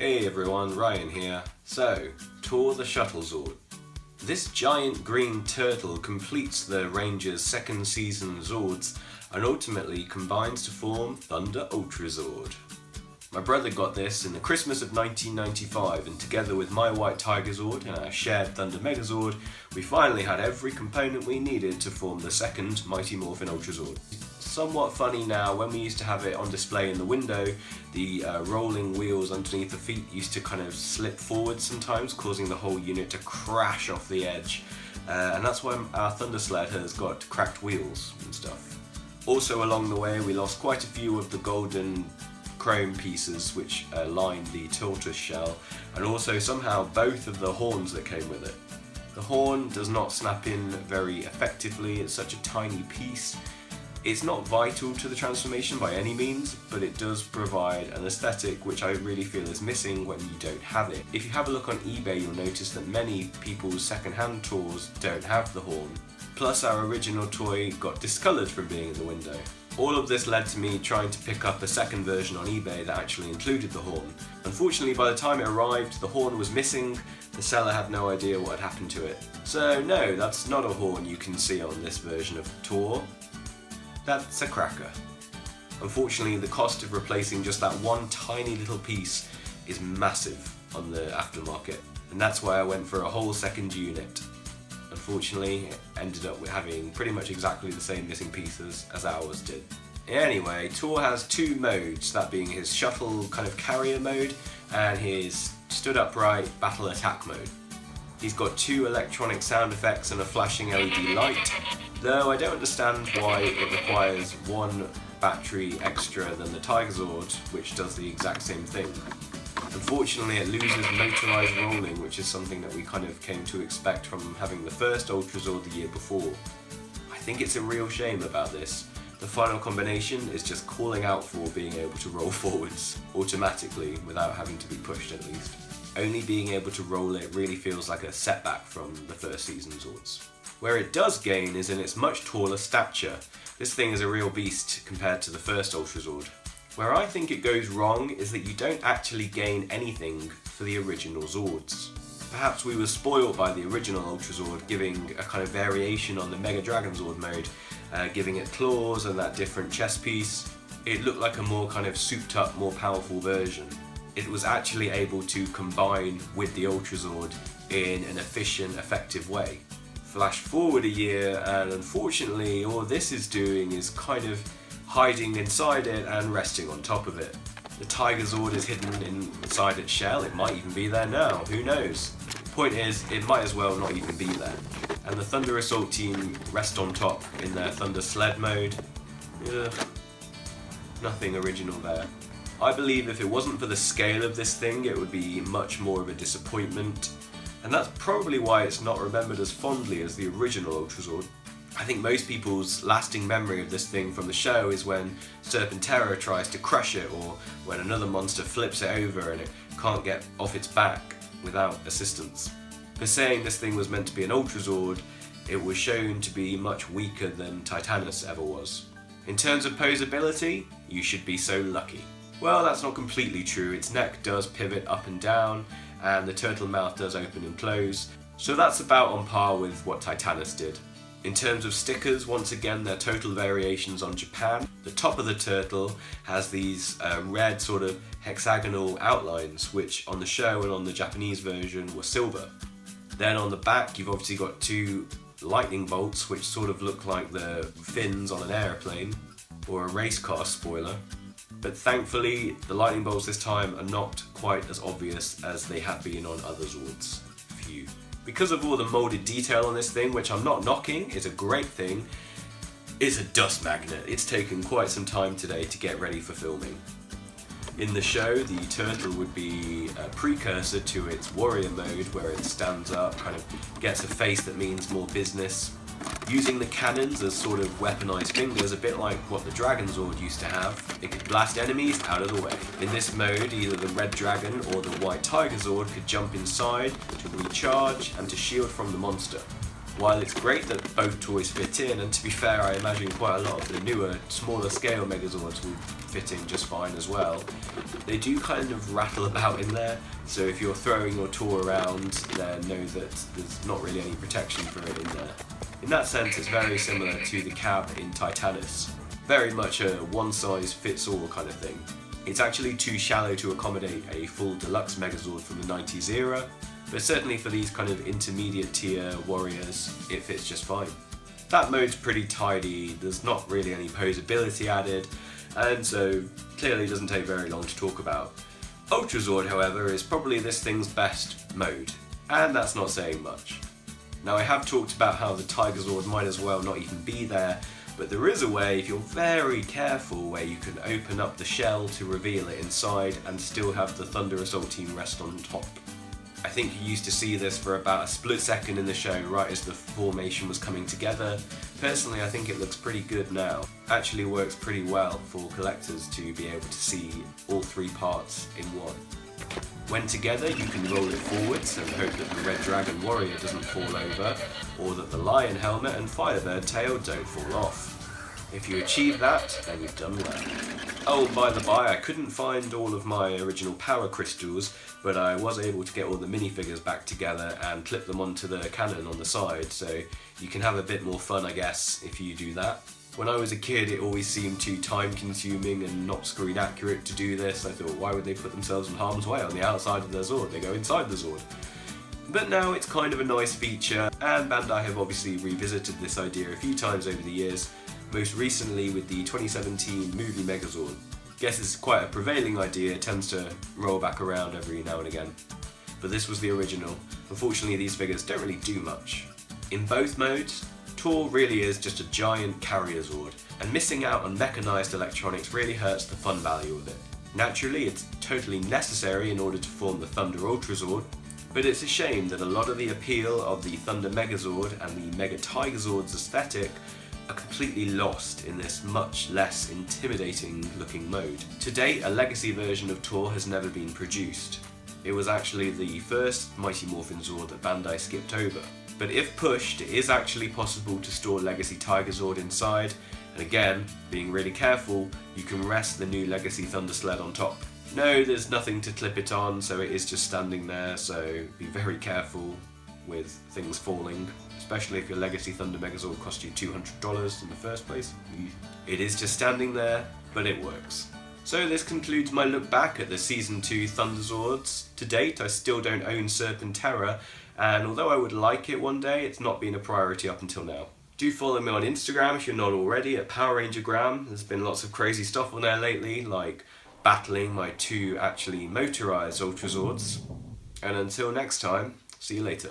Hey everyone, Ryan here. So, Tor the Shuttlezord. This giant green turtle completes the Ranger's second season Zords and ultimately combines to form Thunder Ultrazord. My brother got this in the Christmas of 1995, and together with my White Tigerzord and our shared Thunder Megazord, we finally had every component we needed to form the second Mighty Morphin Ultrazord. Somewhat funny now, when we used to have it on display in the window, the rolling wheels underneath the feet used to kind of slip forward sometimes, causing the whole unit to crash off the edge, and that's why our Thunder Sled has got cracked wheels and stuff. Also along the way we lost quite a few of the golden chrome pieces which lined the tortoise shell, and also somehow both of the horns that came with it. The horn does not snap in very effectively, it's such a tiny piece. It's not vital to the transformation by any means, but it does provide an aesthetic which I really feel is missing when you don't have it. If you have a look on eBay, you'll notice that many people's second-hand tours don't have the horn. Plus our original toy got discoloured from being in the window. All of this led to me trying to pick up a second version on eBay that actually included the horn. Unfortunately, by the time it arrived, the horn was missing. The seller had no idea what had happened to it. So no, that's not a horn you can see on this version of Tor. That's a cracker. Unfortunately, the cost of replacing just that one tiny little piece is massive on the aftermarket, and that's why I went for a whole second unit. Unfortunately, it ended up with having pretty much exactly the same missing pieces as ours did. Anyway, Tor has two modes, that being his shuttle kind of carrier mode and his stood upright battle attack mode. He's got two electronic sound effects and a flashing LED light, though I don't understand why it requires one battery extra than the Tigerzord, which does the exact same thing. Unfortunately, it loses motorized rolling, which is something that we kind of came to expect from having the first Ultrazord the year before. I think it's a real shame about this. The final combination is just calling out for being able to roll forwards automatically without having to be pushed at least. Only being able to roll it really feels like a setback from the first season Zords. Where it does gain is in its much taller stature. This thing is a real beast compared to the first Ultrazord. Where I think it goes wrong is that you don't actually gain anything for the original Zords. Perhaps we were spoiled by the original Ultrazord giving a kind of variation on the Mega Dragon Zord mode, giving it claws and that different chest piece. It looked like a more kind of souped up, more powerful version. It was actually able to combine with the Ultrazord in an efficient, effective way. Flash forward a year, and unfortunately all this is doing is kind of hiding inside it and resting on top of it. The Tigerzord is hidden inside its shell, it might even be there now, who knows. Point is, it might as well not even be there. And the Thunder Assault team rest on top in their Thunder Sled mode. Ugh, nothing original there. I believe if it wasn't for the scale of this thing, it would be much more of a disappointment. And that's probably why it's not remembered as fondly as the original Ultrazord. I think most people's lasting memory of this thing from the show is when Serpentera tries to crush it, or when another monster flips it over and it can't get off its back without assistance. For saying this thing was meant to be an Ultrazord, it was shown to be much weaker than Titanus ever was. In terms of posability, you should be so lucky. Well, that's not completely true. Its neck does pivot up and down, and the turtle mouth does open and close, so that's about on par with what Titanus did. In terms of stickers, once again they're total variations on Japan. The top of the turtle has these red sort of hexagonal outlines, which on the show and on the Japanese version were silver. Then on the back you've obviously got two lightning bolts, which sort of look like the fins on an aeroplane, or a race car spoiler. But thankfully, the lightning bolts this time are not quite as obvious as they have been on other Zords. Phew. Because of all the moulded detail on this thing, which I'm not knocking, is a great thing, it's a dust magnet. It's taken quite some time today to get ready for filming. In the show, the turtle would be a precursor to its warrior mode, where it stands up, kind of gets a face that means more business, using the cannons as sort of weaponized fingers, a bit like what the Dragon Zord used to have. It could blast enemies out of the way. In this mode, either the Red Dragon or the White Tigerzord could jump inside to recharge and to shield from the monster. While it's great that both toys fit in, and to be fair I imagine quite a lot of the newer, smaller scale Megazords will fit in just fine as well, they do kind of rattle about in there, so if you're throwing your Tor around then know that there's not really any protection for it in there. In that sense it's very similar to the cab in Titanis, very much a one size fits all kind of thing. It's actually too shallow to accommodate a full deluxe Megazord from the 90s era, but certainly for these kind of intermediate tier warriors, it fits just fine. That mode's pretty tidy, there's not really any posability added, and so clearly doesn't take very long to talk about. Ultrazord, however, is probably this thing's best mode, and that's not saying much. Now I have talked about how the Tigerzord might as well not even be there, but there is a way, if you're very careful, where you can open up the shell to reveal it inside and still have the Thunder Assault Team rest on top. I think you used to see this for about a split second in the show, right as the formation was coming together. Personally, I think it looks pretty good now. Actually works pretty well for collectors to be able to see all three parts in one. When together, you can roll it forwards and hope that the Red Dragon Warrior doesn't fall over, or that the Lion Helmet and Firebird tail don't fall off. If you achieve that, then you've done well. Oh, by the by, I couldn't find all of my original power crystals, but I was able to get all the minifigures back together and clip them onto the cannon on the side, so you can have a bit more fun, I guess, if you do that. When I was a kid, it always seemed too time-consuming and not screen accurate to do this. I thought, why would they put themselves in harm's way on the outside of their Zord? They go inside the Zord. But now it's kind of a nice feature, and Bandai have obviously revisited this idea a few times over the years, most recently with the 2017 movie Megazord. Guess it's quite a prevailing idea, it tends to roll back around every now and again. But this was the original. Unfortunately, these figures don't really do much. In both modes, Tor really is just a giant carrier Zord, and missing out on mechanised electronics really hurts the fun value of it. Naturally, it's totally necessary in order to form the Thunder Ultrazord, but it's a shame that a lot of the appeal of the Thunder Megazord and the Mega Tigerzord's aesthetic are completely lost in this much less intimidating looking mode. To date, a legacy version of Tor has never been produced. It was actually the first Mighty Morphin Zord that Bandai skipped over. But if pushed, it is actually possible to store Legacy Tigerzord inside, and again, being really careful, you can rest the new Legacy Thunder Sled on top. No, there's nothing to clip it on, so it is just standing there, so be very careful with things falling, especially if your Legacy Thunder Megazord cost you $200 in the first place. It is just standing there, but it works. So this concludes my look back at the Season 2 Thunderzords. To date, I still don't own Serpentera, and although I would like it one day, it's not been a priority up until now. Do follow me on Instagram if you're not already, at Power Ranger Gram. There's been lots of crazy stuff on there lately, like battling my two actually motorised Ultrazords. And until next time, see you later.